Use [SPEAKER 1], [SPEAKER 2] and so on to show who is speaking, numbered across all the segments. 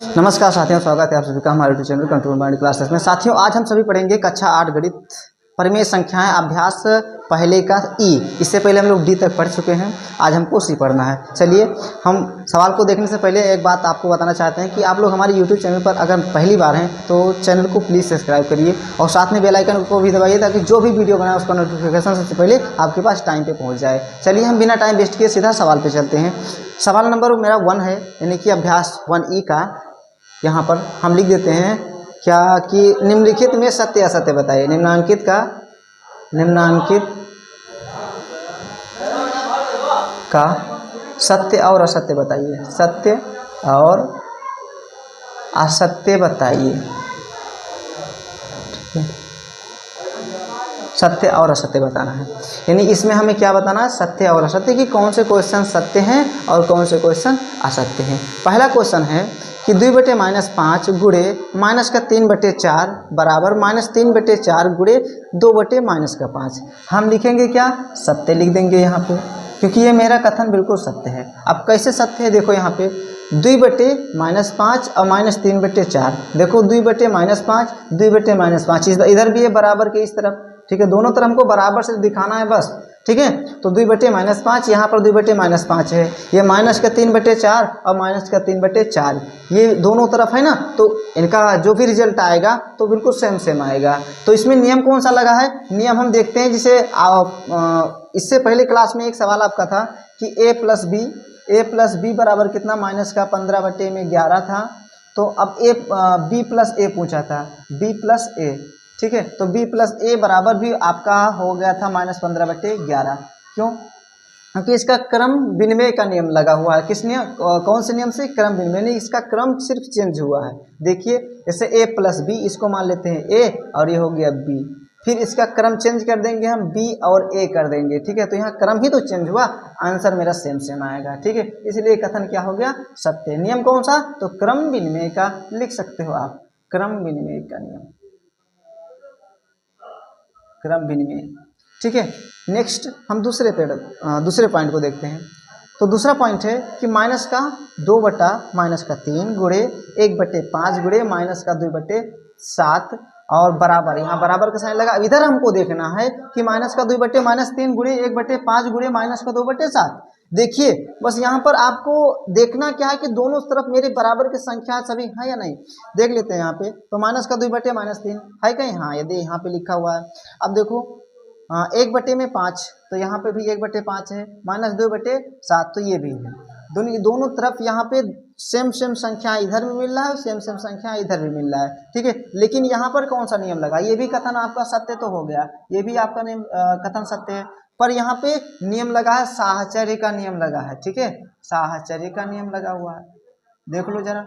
[SPEAKER 1] नमस्कार साथियों, स्वागत है आप सभी का हमारे YouTube channel control mind classes में। साथियों, आज हम सभी पढ़ेंगे कक्षा 8 गणित परिमेय संख्याएं अभ्यास पहले का ई। इससे पहले हम लोग डी तक पढ़ चुके हैं, आज हमको सी पढ़ना है। चलिए, हम सवाल को देखने से पहले एक बात आपको बताना चाहते हैं कि आप लोग हमारे यूट्यूब चैनल पर अगर पहली बार हैं तो चैनल को प्लीज़ सब्सक्राइब करिए और साथ में बेल आइकन को भी दबाइए ताकि जो भी वीडियो बनाए उसका नोटिफिकेशन सबसे पहले आपके पास टाइम पे पहुंच जाए। चलिए, हम बिना टाइम वेस्ट किए सीधा सवाल पे चलते हैं। सवाल नंबर मेरा 1 है, यानी कि अभ्यास 1 ई का। यहाँ पर हम लिख देते हैं क्या कि निम्नलिखित में सत्य असत्य बताइए। निम्नांकित का सत्य और असत्य बताइए। सत्य और असत्य बताइए। सत्य और असत्य बताना है, यानी इसमें हमें क्या बताना है, सत्य और असत्य, कि कौन से क्वेश्चन सत्य हैं और कौन से क्वेश्चन असत्य हैं। पहला क्वेश्चन है कि 2/-5 गुणे -3/4 बराबर -3/4 गुणे 2/-5। हम लिखेंगे क्या, सत्य लिख देंगे यहाँ पे, क्योंकि ये मेरा कथन बिल्कुल सत्य है। अब कैसे सत्य है, देखो यहाँ पे 2/-5 और -3/4। देखो 2/-5, 2/-5 इधर भी है बराबर के इस तरफ, ठीक है। दोनों तरफ हमको बराबर से दिखाना है बस, ठीक है। तो 2/-5, यहाँ पर 2/-5 है, ये -3/4 और -3/4, ये दोनों तरफ है ना, तो इनका जो भी रिजल्ट आएगा तो बिल्कुल सेम सेम आएगा। तो इसमें नियम कौन सा लगा है, नियम हम देखते हैं। जिसे इससे पहले क्लास में एक सवाल आपका था कि ए प्लस बी बराबर कितना, -15/11 था। तो अब बी प्लस ए पूछा था, बी प्लस ए, ठीक है। तो b प्लस ए बराबर भी आपका हो गया था -15/11। क्यों? क्योंकि इसका क्रम विनिमय का नियम लगा हुआ है। किस नियम, कौन से नियम से, क्रम विनिमय। नहीं, इसका क्रम सिर्फ चेंज हुआ है। देखिए, जैसे a प्लस बी, इसको मान लेते हैं a और ये हो गया b, फिर इसका क्रम चेंज कर देंगे हम, b और a कर देंगे, ठीक है। तो यहाँ क्रम ही तो चेंज हुआ, आंसर मेरा सेम सेम आएगा, ठीक है। इसलिए कथन क्या हो गया, सत्य। नियम कौन सा, तो क्रम विनिमय का लिख सकते हो आप, क्रम विनिमय का नियम, क्रम विनिमय, ठीक है। नेक्स्ट हम दूसरे पॉइंट को देखते हैं। तो दूसरा पॉइंट है कि -2/-3 गुणे 1/5 गुणे -2/7 और बराबर, यहाँ बराबर का साइन लगा। इधर हमको देखना है कि -2/-3 गुणे 1/5 गुणे -2/7। देखिए, बस यहाँ पर आपको देखना क्या है कि दोनों तरफ मेरे बराबर की संख्या सभी है या नहीं। देख लेते हैं यहाँ पे, तो -2/-3 है कहीं, हाँ, यदि यहाँ पे लिखा हुआ है। अब देखो 1/5, तो यहाँ पे भी 1/5 है, -2/7 तो ये भी है। दोनों तरफ यहाँ पे सेम सेम संख्या इधर भी मिल रहा है, सेम सेम संख्या इधर भी मिल रहा है, ठीक है। लेकिन यहाँ पर कौन सा नियम लगा, ये भी कथन आपका सत्य तो हो गया, ये भी आपका नियम कथन सत्य है, पर यहाँ पे नियम लगा है, साहचर्य का नियम लगा है, ठीक है। साहचर्य का नियम लगा हुआ है, देख लो जरा।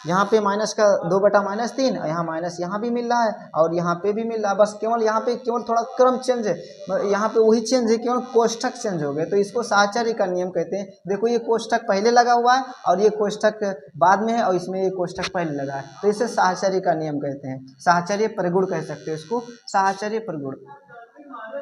[SPEAKER 1] यहाँ पे माइनस का 2/-3, यहाँ माइनस यहाँ भी मिल रहा है और यहाँ पे भी मिल रहा है। बस केवल यहाँ पे केवल थोड़ा क्रम चेंज है, यहाँ पे वही चेंज है, केवल कोष्ठक चेंज हो गए, तो इसको साहचर्य का नियम कहते हैं। देखो, ये कोष्ठक पहले लगा हुआ है और ये कोष्ठक बाद में है और इसमें ये कोष्ठक पहले लगा है, तो इसे साहचर्य का नियम कहते हैं। साहचर्य प्रगुण कह सकते हो इसको, साहचर्य प्रगुण,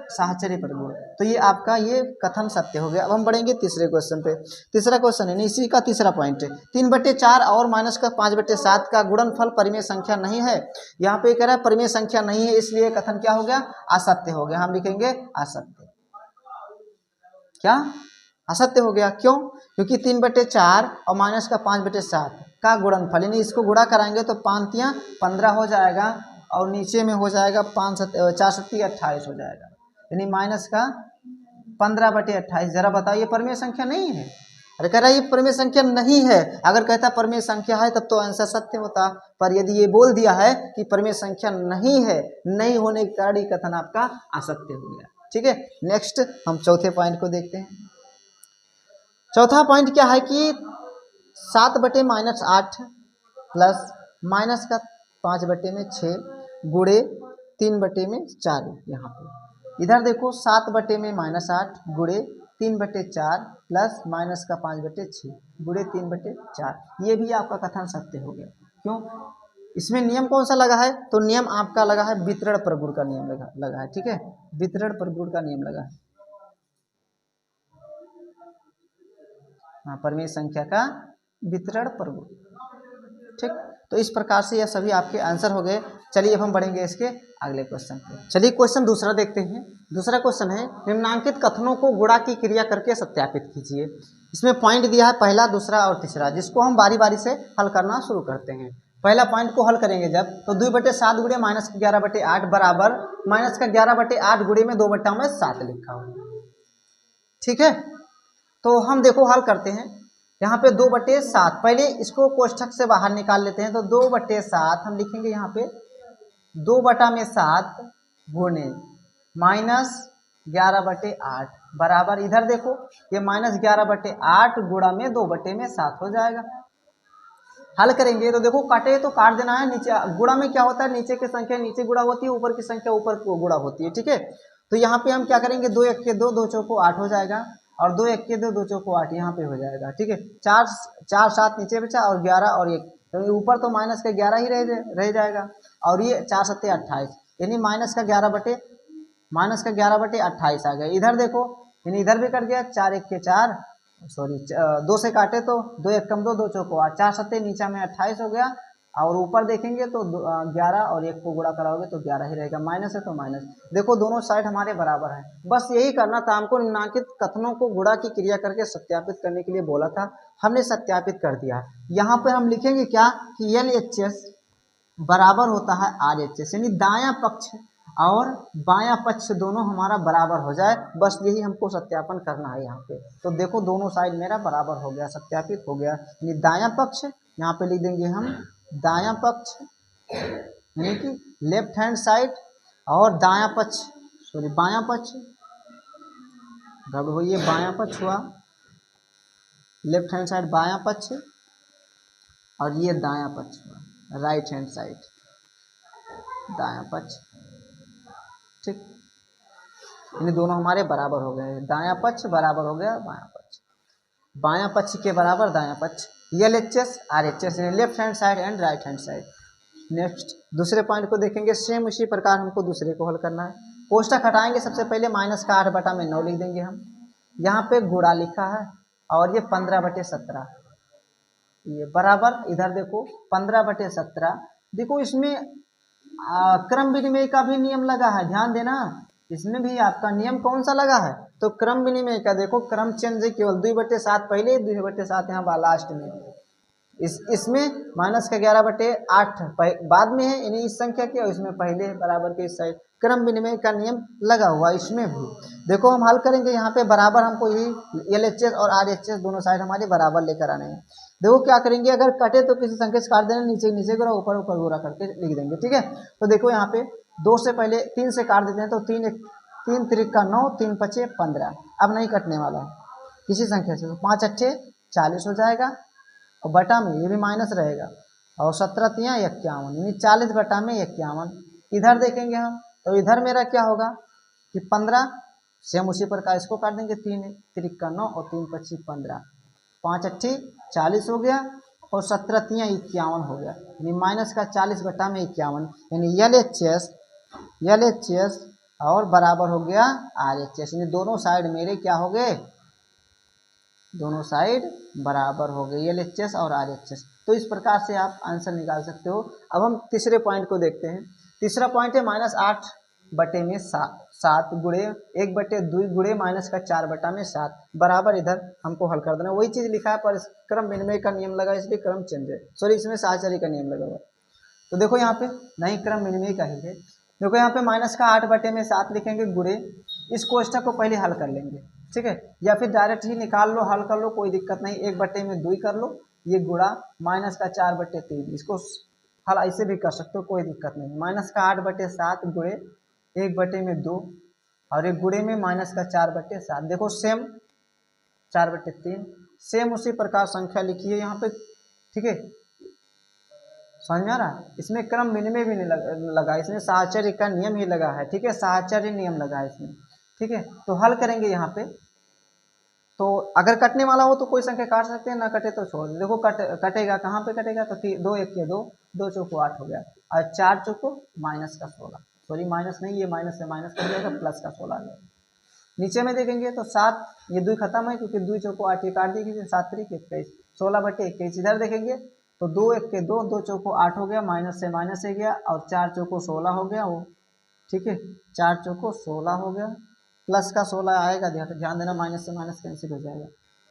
[SPEAKER 1] साहचर्य प्रगुण। तो ये आपका ये कथन सत्य हो गया। अब हम बढ़ेंगे तीसरे क्वेश्चन पे। तीसरा क्वेश्चन है, इसी का तीसरा पॉइंट है, 3/4 और -5/7 का गुणनफल परिमेय संख्या नहीं है। यहाँ पे कह रहा है परिमेय संख्या नहीं है, इसलिए कथन क्या हो गया, असत्य हो गया। हम लिखेंगे असत्य। क्या, असत्य हो गया। क्यों? क्योंकि 3/4 और -5/7 का गुणनफल, यानी इसको गुणा कराएंगे तो 5 15 हो जाएगा और नीचे में हो जाएगा 4 7 28 हो जाएगा, यानी -15/28। जरा बताओ, ये परिमेय संख्या नहीं है। अरे कह रहा है ये परिमेय संख्या नहीं है। अगर कहता परिमेय संख्या है तब तो आंसर सत्य होता, पर यदि ये बोल दिया है कि परिमेय संख्या नहीं है, नहीं होने के कारण ये कथन आपका असत्य हो गया, ठीक है। नेक्स्ट हम चौथे पॉइंट को देखते हैं। चौथा पॉइंट क्या है कि 7/-8 प्लस -5/6 गुणे 3/4। यहाँ पे इधर देखो, 7/-8 गुणे 3/4 प्लस -5/6 गुणे 3/4, ये भी आपका कथन सत्य हो गया। क्यों? इसमें नियम कौन सा लगा है, तो नियम आपका लगा है वितरण प्रगुण का नियम लगा है, ठीक है। वितरण प्रगुण का नियम लगा है, हाँ, परिमेय संख्या का वितरण प्रगुण। ठीक, तो इस प्रकार से यह सभी आपके आंसर हो गए। चलिए अब हम बढ़ेंगे इसके अगले क्वेश्चन पे। चलिए क्वेश्चन दूसरा देखते हैं। दूसरा क्वेश्चन है निम्नांकित कथनों को गुणा की क्रिया करके सत्यापित कीजिए। इसमें पॉइंट दिया है पहला, दूसरा और तीसरा, जिसको हम बारी बारी से हल करना शुरू करते हैं। पहला पॉइंट को हल करेंगे जब, तो 2/7 गुणे -11/8 बराबर -11/8 गुणे में 2/7 लिखा हुआ। ठीक है, तो हम देखो हल करते हैं। यहाँ पे 2/7, पहले इसको कोष्ठक से बाहर निकाल लेते हैं। तो 2/7 हम लिखेंगे यहाँ पे 2/7 गुणे -11/8 बराबर, इधर देखो ये -11/8 गुणा में 2/7 हो जाएगा। हल करेंगे तो देखो काटे तो काट देना है, नीचे गुणा में क्या होता है, नीचे की संख्या नीचे गुणा होती है, ऊपर की संख्या ऊपर गुणा होती है। ठीक है, तो यहाँ पे हम क्या करेंगे, 2 1 के 2, 2 चौको 8 हो जाएगा, और 2 1 के 2, 2 चौको 8 यहाँ पे हो जाएगा। ठीक है, 4 7 नीचे बचा, और 11 और 1, तो ऊपर तो माइनस का 11 ही रह जाएगा, और ये 4 7 28, यानी -11/28 आ गया। इधर देखो यानी इधर भी कट गया, 4 1 के 4, सॉरी 2 से काटे तो 2 1 कम 2, 2 चौको 8, 4 7 नीचा में 28 हो गया, और ऊपर देखेंगे तो 11 और 1 को गुणा कराओगे तो 11 ही रहेगा, माइनस है तो माइनस। देखो दोनों साइड हमारे बराबर है। बस यही करना था हमको, निम्नांकित कथनों को गुणा की क्रिया करके सत्यापित करने के लिए बोला था, हमने सत्यापित कर दिया। यहाँ पर हम लिखेंगे क्या कि LHS बराबर होता है RHS, यानी दायां पक्ष और बायां पक्ष दोनों हमारा बराबर हो जाए, बस यही हमको सत्यापन करना है यहाँ पे। तो देखो दोनों साइड मेरा बराबर हो गया, सत्यापित हो गया, यानी दायां पक्ष, यहाँ पे लिख देंगे हम दायां पक्ष, यानी कि लेफ्ट हैंड साइड, और दायां पक्ष, सॉरी बायां पक्ष, गड़बड़ हुई है, बायां पक्ष हुआ, लेफ्ट हैंड साइड बायां पक्ष, और ये दायां पक्ष हुआ, राइट हैंड साइड दायां पक्ष। ठीक, इन दोनों हमारे बराबर हो गए, दायां पक्ष बराबर हो गया बायां पक्ष, बायां पक्ष के बराबर दायां पक्ष, LHS RHS, left hand side and right hand side. Next दूसरे पॉइंट को देखेंगे, सेम उसी प्रकार हमको दूसरे को हल करना है। कोष्ठक हटाएंगे, सबसे पहले -8/9 लिख देंगे हम, यहाँ पे गुणा लिखा है, और ये 15/17, ये बराबर, इधर देखो 15/17, देखो इसमें क्रम विनिमय का भी नियम लगा है, ध्यान देना, इसमें भी आपका नियम कौन सा लगा है, तो क्रम विनिमय का। देखो क्रम चेंज है, केवल 2/7 पहले, 2/7 यहाँ लास्ट में, इसमें -11/8 बाद में है, यानी इस संख्या के, और इसमें पहले बराबर के इस साइड क्रम विनिमय का नियम लगा हुआ इसमें भी। देखो हम हल करेंगे, यहाँ पे बराबर हमको यही LHS और RHS दोनों साइड हमारे बराबर लेकर आने हैं। देखो क्या करेंगे, अगर कटे तो किसी संख्या से काट देना, नीचे नीचे गुणा, ऊपर ऊपर गुणा करके लिख देंगे। ठीक है, तो देखो यहाँ पे 2 से पहले 3 से काट देते हैं, तो 3 3 का 9, 3 5 15, अब नहीं कटने वाला है किसी संख्या से, तो 5 8 40 हो जाएगा, और बटा में ये भी माइनस रहेगा, और 17 3 51, यानी 40/51। इधर देखेंगे हम, तो इधर मेरा क्या होगा कि 15, सेम उसी प्रकार इसको काट देंगे, 3 3 का 9, और 3 25 15, 5 8 40 हो गया, और 17 3 51 हो गया, यानी माइनस का 40/51, यानी LHS और बराबर हो गया RHS, यानी दोनों साइड मेरे क्या हो गए, दोनों साइड बराबर हो गई, LHS और RHS। तो इस प्रकार से आप आंसर निकाल सकते हो। अब हम तीसरे पॉइंट को देखते हैं। तीसरा पॉइंट है -8/7 गुणे 1/2 गुणे -4/7 बराबर, इधर हमको हल कर देना। वही चीज़ लिखा है, पर क्रम विनिमय का नियम लगा, इसलिए क्रम चेंज है, सॉरी इसमें साहचर्य का नियम लगा हुआ। तो देखो यहाँ पे नहीं, क्रम विनिमय का ही है। देखो यहाँ पे -8/7 लिखेंगे गुणे, इस कोष्ठक को पहले हल कर लेंगे। ठीक है, या फिर डायरेक्ट ही निकाल लो, हल कर लो, कोई दिक्कत नहीं, 1/2 कर लो, ये गुणा -4/3, इसको हल ऐसे भी कर सकते हो, कोई दिक्कत नहीं। -8/7 गुणे 1/2, और एक गुणे में -4/7, देखो सेम 4/3, सेम उसी प्रकार संख्या लिखी है यहाँ पे। ठीक है, समझ में आ रहा है, इसमें क्रम विनिमय भी नहीं लगा, इसमें साहचर्य का नियम ही लगा है। ठीक है, साहचर्य नियम लगा है इसमें। ठीक है, तो हल करेंगे यहाँ पे, तो अगर कटने वाला हो तो कोई संख्या काट सकते हैं, ना कटे तो छोड़ दे। देखो कटेगा, कहाँ पे कटेगा, तो 2 1 के 2, 2 चौको 8 हो गया, और 4 चौको -16, सॉरी माइनस नहीं, ये माइनस से माइनस कर जाएगा, प्लस का 16 आ गया। नीचे में देखेंगे तो 7, ये 2 खत्म है, क्योंकि 2 चौको 8 ये काट दी, 7 3 21, 16/21। इधर देखेंगे तो 2 1 के 2, 2 चौको 8 हो गया, माइनस से माइनस से गया, और 4 चौको 16 हो गया वो, ठीक है, 4 चौको 16 हो गया, प्लस का 16 आएगा, ध्यान देना, माइनस से माइनस कैंसिल हो जाएगा,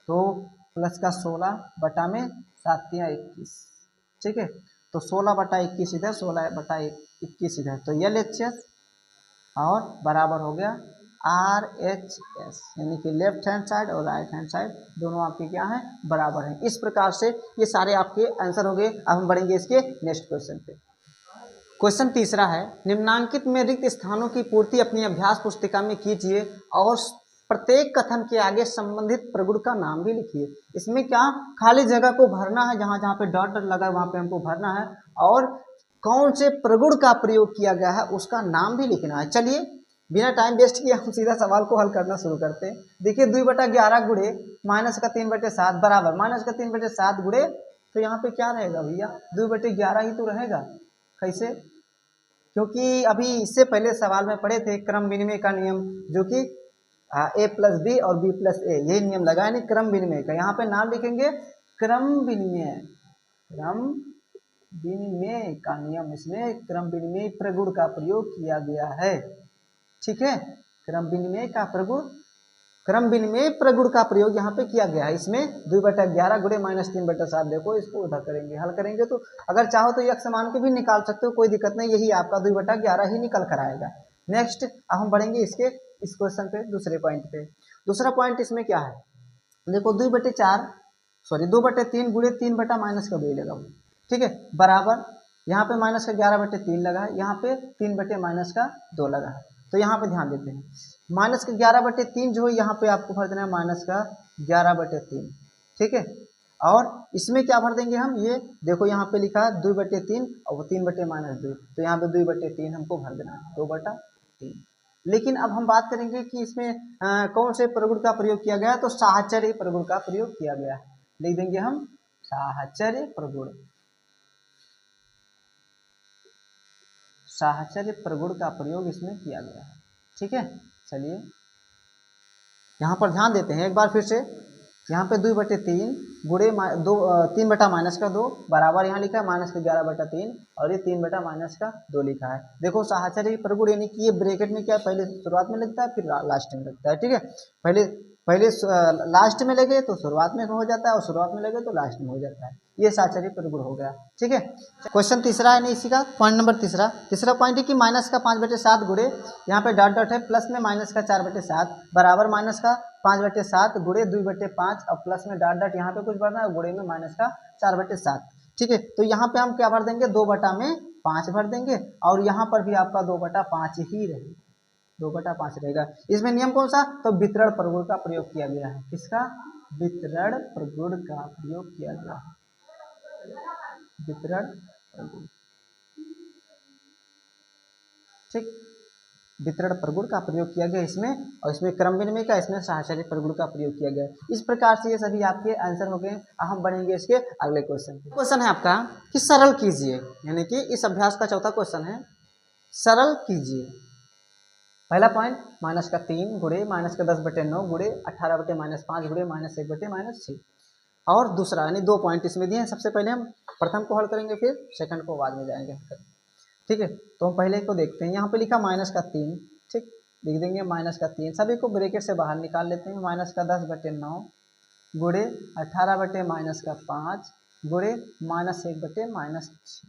[SPEAKER 1] तो प्लस का 16 बटा में 7 तिया 21, ठीक है, तो 16 बटा 21 इधर, 16 बटा 21 इधर, तो LHS और बराबर हो गया RHS, यानी कि लेफ्ट हैंड साइड और राइट हैंड साइड दोनों आपके क्या हैं, बराबर हैं। इस प्रकार से ये सारे आपके आंसर हो गए। अब हम बढ़ेंगे इसके नेक्स्ट क्वेश्चन पे। क्वेश्चन तीसरा है, निम्नांकित में रिक्त स्थानों की पूर्ति अपनी अभ्यास पुस्तिका में कीजिए और प्रत्येक कथन के आगे संबंधित प्रगुण का नाम भी लिखिए। इसमें क्या खाली जगह को भरना है, जहां जहां पे डॉट डॉट लगा है वहां पे हमको भरना है, और कौन से प्रगुण का प्रयोग किया गया है उसका नाम भी लिखना है। चलिए बिना टाइम वेस्ट किए हम सीधा सवाल को हल करना शुरू करते हैं। देखिए 2/11 गुणे माइनस का 3/7 बराबर माइनस का 3/7 गुणे, तो यहाँ पे क्या रहेगा भैया, 2/11 ही तो रहेगा। कैसे? क्योंकि अभी इससे पहले सवाल में पढ़े थे क्रम विनिमय का नियम, जो कि A+B और B+A, यही नियम लगा है, नहीं क्रम विनिमय का। यहाँ पे नाम लिखेंगे क्रम विनिमय, क्रम विनिमय का नियम, इसमें क्रम विनिमय प्रगुण का प्रयोग किया गया है, ठीक है, क्रम विनिमय का प्रगुण, क्रम विनिमय प्रगुण का प्रयोग यहाँ पे किया गया है। इसमें 2/11 गुणे माइनस 3/7, देखो इसको उधर करेंगे, हल करेंगे तो अगर चाहो तो एक समान के भी निकाल सकते हो, कोई दिक्कत नहीं, यही आपका 2/11 ही निकल कर आएगा। नेक्स्ट अब हम बढ़ेंगे इसके इस क्वेश्चन पे, दूसरे पॉइंट पे। दूसरा पॉइंट इसमें क्या है, देखो 2/3 गुणे 3 बटा माइनस का 2 लगा, ठीक है, बराबर यहाँ पे माइनस का 11/3 लगा है, यहाँ पे 3 बटे माइनस का 2 लगा है। तो यहाँ पे ध्यान देते हैं, माइनस का 11/3 जो है यहाँ पे आपको भर देना है माइनस का 11/3, ठीक है, और इसमें क्या भर देंगे हम, ये देखो यहाँ पे लिखा है 2/3 और 3 बटे माइनस 2, तो यहाँ पे 2/3 हमको भर देना है, 2/3। लेकिन अब हम बात करेंगे कि इसमें कौन से प्रगुण का प्रयोग किया गया है, तो साहचर्य प्रगुण का प्रयोग किया गया है, लिख देंगे हम साहचर्य प्रगुण, साहचर्य प्रगुण का प्रयोग इसमें किया गया है, ठीक है। चलिए यहाँ पर ध्यान देते हैं एक बार फिर से, यहाँ पे 2/3 गुणे 3 बटा माइनस का 2 बराबर यहाँ लिखा है माइनस का 11/3, और ये 3 बटा माइनस का 2 लिखा है। देखो साहचर्य प्रगुण यानी कि ये ब्रैकेट में क्या पहले शुरुआत में लगता है फिर लास्ट में लगता है, ठीक है, पहले लास्ट में लगे तो शुरुआत में हो जाता है, और शुरुआत में लगे तो लास्ट में हो जाता है, ये साहचर्य प्रगुण हो गया, ठीक है। क्वेश्चन तीसरा है, नहीं इसी का पॉइंट नंबर तीसरा पॉइंट है कि माइनस का 5/7 गुणे, यहाँ पे डॉट डॉट है, प्लस में माइनस का 4/7 बराबर माइनस का 5/7 गुणे 2/5, और प्लस में डॉट डॉट यहाँ पे कुछ भरना है, गुणे में माइनस का 4/7, ठीक है। तो यहाँ पे हम क्या भर देंगे, 2/5 भर देंगे, और यहाँ पर भी आपका 2/5 ही रहेगा, 2/5 रहेगा। इसमें नियम कौन सा, तो वितरण प्रगुण का प्रयोग किया गया है, किसका, वितरण प्रगुण का प्रयोग किया गया है, वितरण प्रगुण, ठीक, वितरण प्रगुण का प्रयोग किया गया इसमें, और इसमें क्रम विनिमय का, इसमें साहचर्य प्रगुण का प्रयोग किया गया। इस प्रकार से ये सभी आपके आंसर हो गए। हम बढ़ेंगे इसके अगले क्वेश्चन पे। क्वेश्चन है आपका कि सरल कीजिए, यानी कि इस अभ्यास का चौथा क्वेश्चन है, सरल कीजिए। पहला पॉइंट माइनस का 3 गुणे माइनस का 10/9 गुणे 18/-5 गुणे -1/-6, और दूसरा यानी 2 पॉइंट इसमें दिए हैं। सबसे पहले हम प्रथम को हल करेंगे, फिर सेकंड को बाद में जाएंगे हल करने, ठीक है। तो हम पहले को देखते हैं, यहाँ पे लिखा माइनस का 3, ठीक, लिख देंगे माइनस का 3, सभी को ब्रैकेट से बाहर निकाल लेते हैं, माइनस का 10/9 गुणे 18/-5 गुणे -1/-6।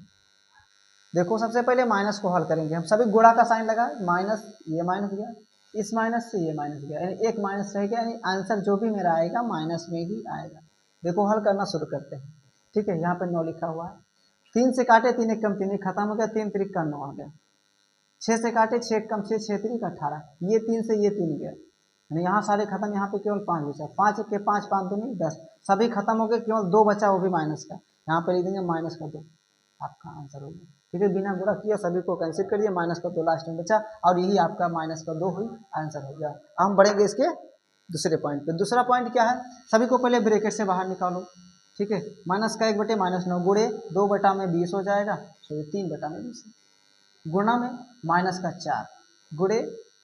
[SPEAKER 1] देखो सबसे पहले माइनस को हल करेंगे हम, सभी गुणा का साइन लगा, माइनस, ये माइनस गया, इस माइनस से ये माइनस गया, यानी एक माइनस रह गया, यानी आंसर जो भी मेरा आएगा माइनस में ही आएगा। देखो हल करना शुरू करते हैं, ठीक है। यहाँ पे 9 लिखा हुआ है, 3 से काटे 3 एक कम 3 खत्म हो गया, 3 3 का 9 आ गया, 6 से काटे 6 कम 6 6 3 का 18, ये 3 से ये 3 गया, यानी यहाँ सारे खत्म, यहाँ पे केवल 5 बचा, 5 के 5 5 2 नहीं 10, सभी खत्म हो गए, केवल 2 बचा, वो भी माइनस का, यहाँ पे लिख देंगे माइनस का 2, आपका आंसर हो गया, ठीक है। बिना गुणा किया सभी को कैंसिल कर दिया, माइनस का 2 लास्ट में बचा, और यही आपका माइनस का 2 हुई आंसर हो गया। हम बढ़ेंगे इसके दूसरे पॉइंट पे। दूसरा पॉइंट क्या है, सभी को पहले ब्रैकेट से बाहर निकालो, ठीक है। माइनस का 1/-9 गुणे 2/20 हो जाएगा, तो 3/20, गुणा में माइनस का 4 गुणे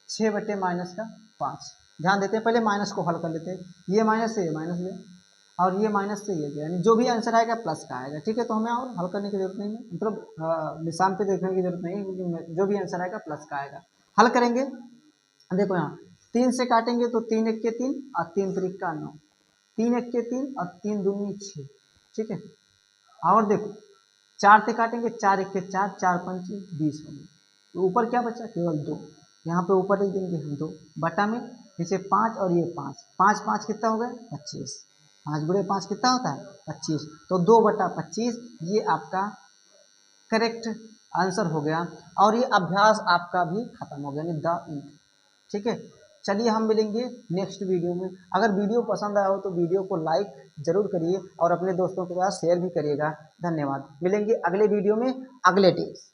[SPEAKER 1] 6/-5। ध्यान देते हैं, पहले माइनस को हल कर लेते हैं, ये माइनस से ये माइनस गया, और ये माइनस से ये गया, यानी जो भी आंसर आएगा प्लस का आएगा। ठीक है, तो हमें और हल करने की जरूरत नहीं है, मतलब निशान पे देखने की जरूरत नहीं है, क्योंकि जो भी आंसर आएगा प्लस का आएगा। हल करेंगे, देखो यहाँ 3 से काटेंगे तो 3 एक के 3 और 3 त्रिक का 9, 3 एक के 3 और 3 दूनी 6। ठीक है, और देखो 4 से काटेंगे, 4 एक के 4, 4 पंच 20 हो गए। तो ऊपर क्या बचा, केवल 2, यहाँ पे ऊपर लिख देंगे हम 2 बटा में नीचे 5 और ये 5, 5 5 कितना हो गया 25, 5 गुणे 5 कितना होता है 25, तो 2 बटा 25 ये आपका करेक्ट आंसर हो गया। और ये अभ्यास आपका भी खत्म हो गया, यानी द इंट। ठीक है, चलिए हम मिलेंगे नेक्स्ट वीडियो में। अगर वीडियो पसंद आया हो तो वीडियो को लाइक जरूर करिए और अपने दोस्तों के पास शेयर भी करिएगा। धन्यवाद, मिलेंगे अगले वीडियो में अगले टिप्स।